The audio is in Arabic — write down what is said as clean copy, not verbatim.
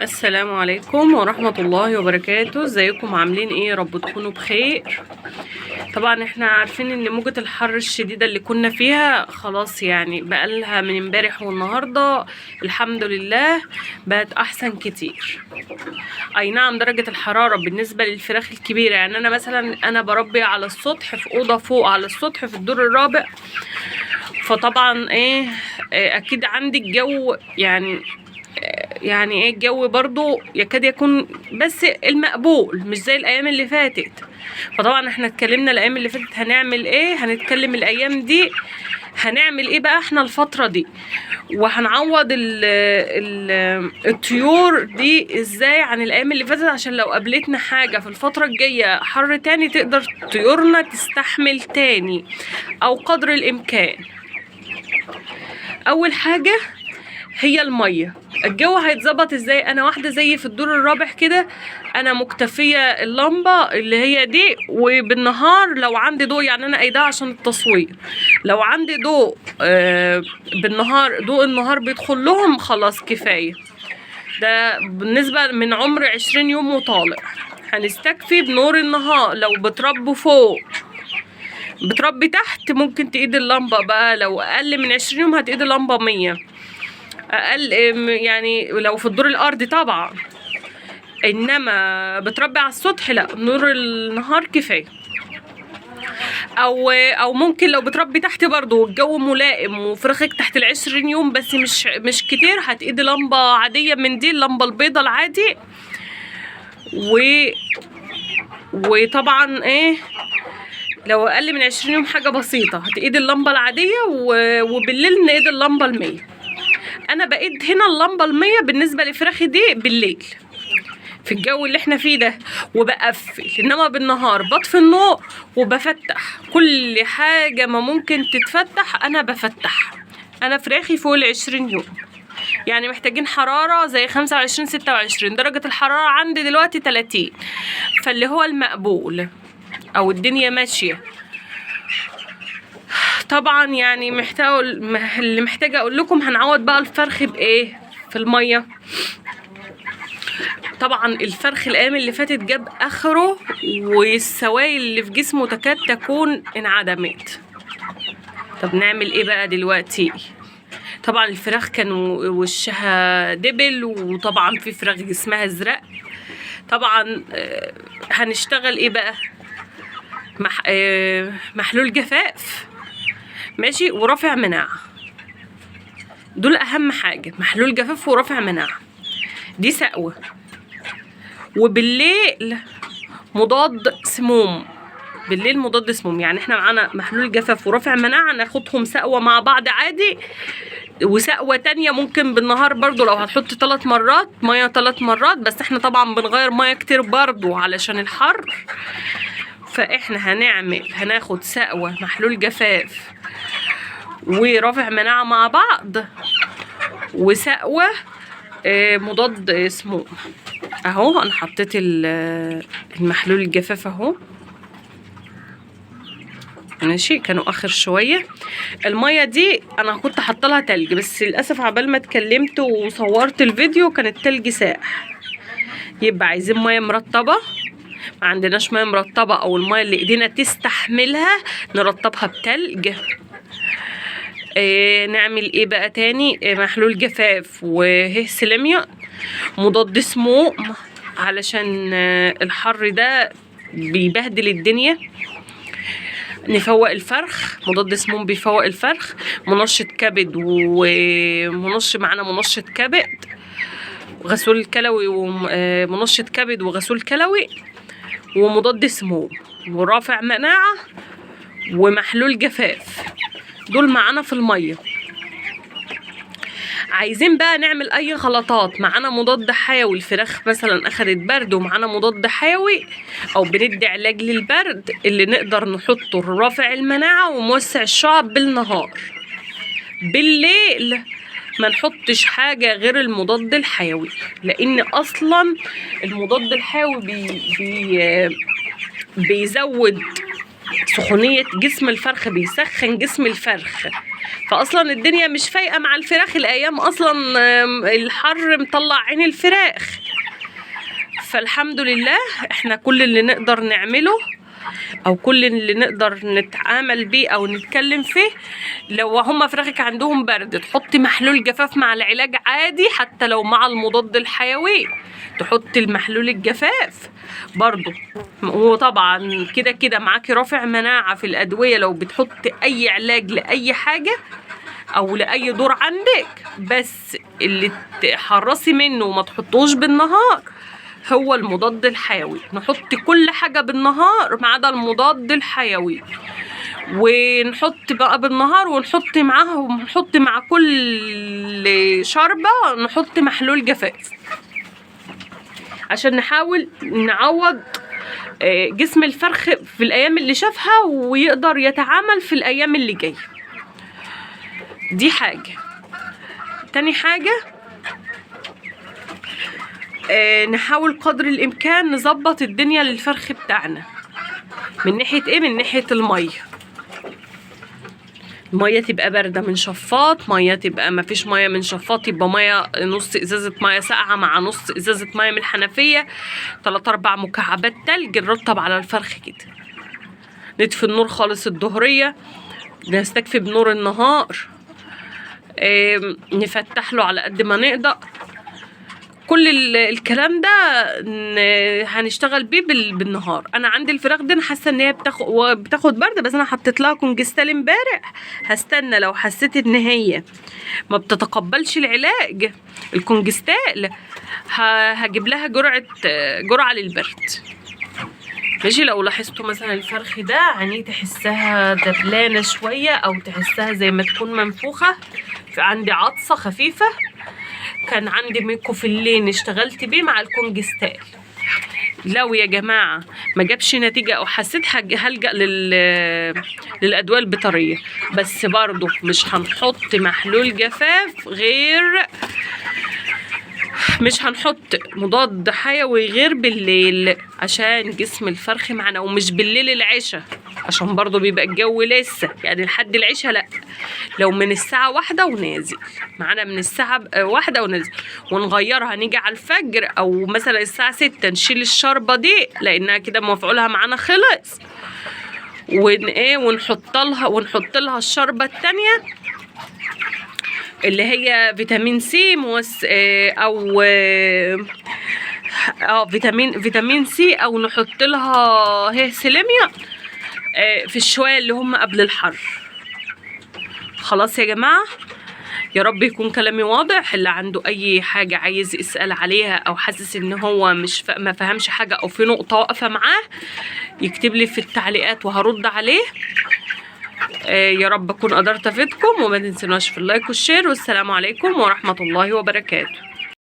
السلام عليكم ورحمة الله وبركاته. ازيكم عاملين ايه؟ يا رب تكونوا بخير. طبعا احنا عارفين ان موجة الحر الشديدة اللي كنا فيها خلاص يعني بقالها من امبارح والنهاردة الحمد لله بقت احسن كتير. اي نعم درجة الحرارة بالنسبة للفراخ الكبيرة، يعني انا مثلا انا بربي على السطح في اوضة فوق على السطح في الدور الرابع، فطبعا اكيد عندي الجو يعني ايه الجو برضو يكاد يكون بس المقبول مش زي الايام اللي فاتت. فطبعا احنا اتكلمنا الايام اللي فاتت هنعمل ايه، هنتكلم الايام دي هنعمل ايه بقى احنا الفترة دي، وهنعوض الطيور دي ازاي عن الايام اللي فاتت، عشان لو قابلتنا حاجة في الفترة الجاية حر تاني تقدر طيورنا تستحمل تاني او قدر الامكان. اول حاجة هي الميه. الجو هيتظبط ازاي؟ انا واحده زي في الدور الرابع كده انا مكتفيه اللمبه اللي هي دي، وبالنهار لو عندي ضوء، يعني انا قايداها عشان التصوير، لو عندي ضوء بالنهار ضوء النهار بيدخل لهم خلاص كفايه. ده بالنسبه من عمر 20 يوم وطالع هنستكفي بنور النهار. لو بتربوا فوق بتربي تحت ممكن تقيد اللمبه بقى، لو اقل من 20 يوم هتقيد اللمبه 100 اقل، يعني لو في الدور الارضي طبعا، انما بتربي على السطح لا نور النهار كفايه. او ممكن لو بتربي تحت برضو والجو ملائم وفراخك تحت ال20 يوم بس مش كتير، هتقيدي لمبه عاديه من دي اللمبه البيضه العادي. وطبعا لو اقل من 20 يوم حاجه بسيطه هتقيدي اللمبه العاديه، وبالليل نقيد اللمبه ال100. انا بقيت هنا اللمبه ال100 بالنسبه لفراخي دي بالليل في الجو اللي احنا فيه ده وبقفل، انما بالنهار بطفي النور وبفتح كل حاجه ما ممكن تتفتح انا بفتح. انا فراخي فوق ال20 يوم يعني محتاجين حراره زي 25 26. درجه الحراره عندي دلوقتي 30، فاللي هو المقبول او الدنيا ماشيه. طبعا يعني اللي محتاجه اقول لكم هنعوض بقى الفرخ بايه في الميه. طبعا الفرخ الايام اللي فاتت جاب اخره والسوائل اللي في جسمه تكاد تكون انعدمت. طب نعمل ايه بقى دلوقتي؟ طبعا الفراخ كانوا وشها دبل، وطبعا في فراخ جسمها ازرق. طبعا هنشتغل ايه بقى؟ محلول جفاف ماشي ورافع مناعة، دول اهم حاجة، محلول جفاف ورافع مناعة دي سقوة. وبالليل مضاد سموم، بالليل مضاد سموم، يعني احنا معانا محلول جفاف ورافع مناعة ناخدهم سقوة مع بعض عادي، وسقوة تانية ممكن بالنهار برضو لو هتحط 3 مرات مية 3 مرات، بس احنا طبعا بنغير مية كتير برضو علشان الحر. فاحنا هناخد سقوة محلول جفاف ورافع مناعة مع بعض، وسقوة مضاد سموم. اهو انا حطيت المحلول الجفاف اهو ماشي. كانوا اخر شويه. الميه دي انا كنت حاطه لها تلج، بس للاسف عبال ما اتكلمت وصورت الفيديو كان التلج ساح. يبقى عايزين ميه مرطبه، ما عندناش ميه مرطبه او الميه اللي ايدينا تستحملها نرطبها بتلج. نعمل ايه بقى تاني؟ محلول جفاف وهيسلاميا مضاد سموم علشان الحر ده بيبهدل الدنيا. نفوق الفرخ، مضاد سموم بيفوق الفرخ، منشط كبد معانا منشط كبد وغسول كلوي، ومنشط كبد وغسول كلوي ومضاد سموم ورافع مناعة ومحلول جفاف، دول معانا في المية. عايزين بقى نعمل اي خلطات، معانا مضاد حيوي، الفراخ مثلا اخدت برد ومعانا مضاد حيوي، او بندي علاج للبرد اللي نقدر نحطه رافع المناعة وموسع الشعب بالنهار. بالليل ما نحطش حاجة غير المضاد الحيوي، لان اصلا المضاد الحيوي بيزود سخونية جسم الفرخ بيسخن جسم الفرخ. فاصلا الدنيا مش فايقة مع الفراخ الايام، اصلا الحر مطلع عين الفراخ. فالحمد لله احنا كل اللي نقدر نعمله او كل اللي نقدر نتعامل بيه او نتكلم فيه، لو هما فراخك عندهم برد تحطي محلول جفاف مع العلاج عادي، حتى لو مع المضاد الحيوي تحطي المحلول الجفاف برضو. وطبعا كده كده معاكي رافع مناعة في الادوية لو بتحطي اي علاج لاي حاجة او لاي دور عندك، بس اللي تحرصي منه وما تحطوش بالنهار هو المضاد الحيوي. نحط كل حاجة بالنهار ما عدا المضاد الحيوي، ونحط بقى بالنهار ونحط معاهم، نحط مع كل شربة نحط محلول جفاف عشان نحاول نعوض جسم الفرخ في الأيام اللي شافها ويقدر يتعامل في الأيام اللي جاية. دي حاجة. تاني حاجة نحاول قدر الامكان نظبط الدنيا للفرخ بتاعنا من ناحيه ايه؟ من ناحيه الميه تبقى بارده من شفاط، ميه تبقى ما فيش ميه من شفاط، يبقى ميه نص ازازه ميه ساقعه مع نص ازازه ميه من الحنفيه، 3-4 مكعبات تلج نرطب على الفرخ كده. نطفي النور خالص الظهريه، نستكفي بنور النهار، نفتح له على قد ما نقدر. كل الكلام ده هنشتغل بيه بالنهار. انا عندي الفراخ دي انا حاسه ان هي بتاخد برد، بس انا حطيت لها كونجستال امبارح. هستنى لو حسيت ان هي ما بتتقبلش العلاج الكونجستال هجيب لها جرعه للبرد. ماشي. لو لاحظتوا مثلا الفرخ ده عينيه تحسها دبلانه شويه او تحسها زي ما تكون منفوخه، في عندي عطسه خفيفه، كان عندي ميكوفيلين اشتغلت بيه مع الكونجستال. لو يا جماعه ما جابش نتيجه او حسيت هلجأ للادويه البيطريه، بس برضو مش هنحط محلول جفاف غير، مش هنحط مضاد حيوي غير بالليل عشان جسم الفرخ معنا، ومش بالليل العشاء عشان برضو بيبقى الجو لسه يعني لحد العشاء، لا، لو من الساعة 1 ونازل معانا، من الساعة 1 ونازل، ونغيرها نيجي على الفجر او مثلا الساعة 6 نشيل الشربة دي لانها كده مفعولها معانا خلص، ونحط لها الشربة التانية اللي هي فيتامين سي او فيتامين سي، او نحط لها هي سيليميا في الشوية اللي هم قبل الحر. خلاص يا جماعة، يا رب يكون كلامي واضح. اللي عنده اي حاجة عايز يسأل عليها او حاسس ان هو ما فهمش حاجة او في نقطة واقفة معاه يكتب لي في التعليقات وهرد عليه. يا رب اكون قدرت افيدكم، وما تنسوناش في اللايك والشير، والسلام عليكم ورحمة الله وبركاته.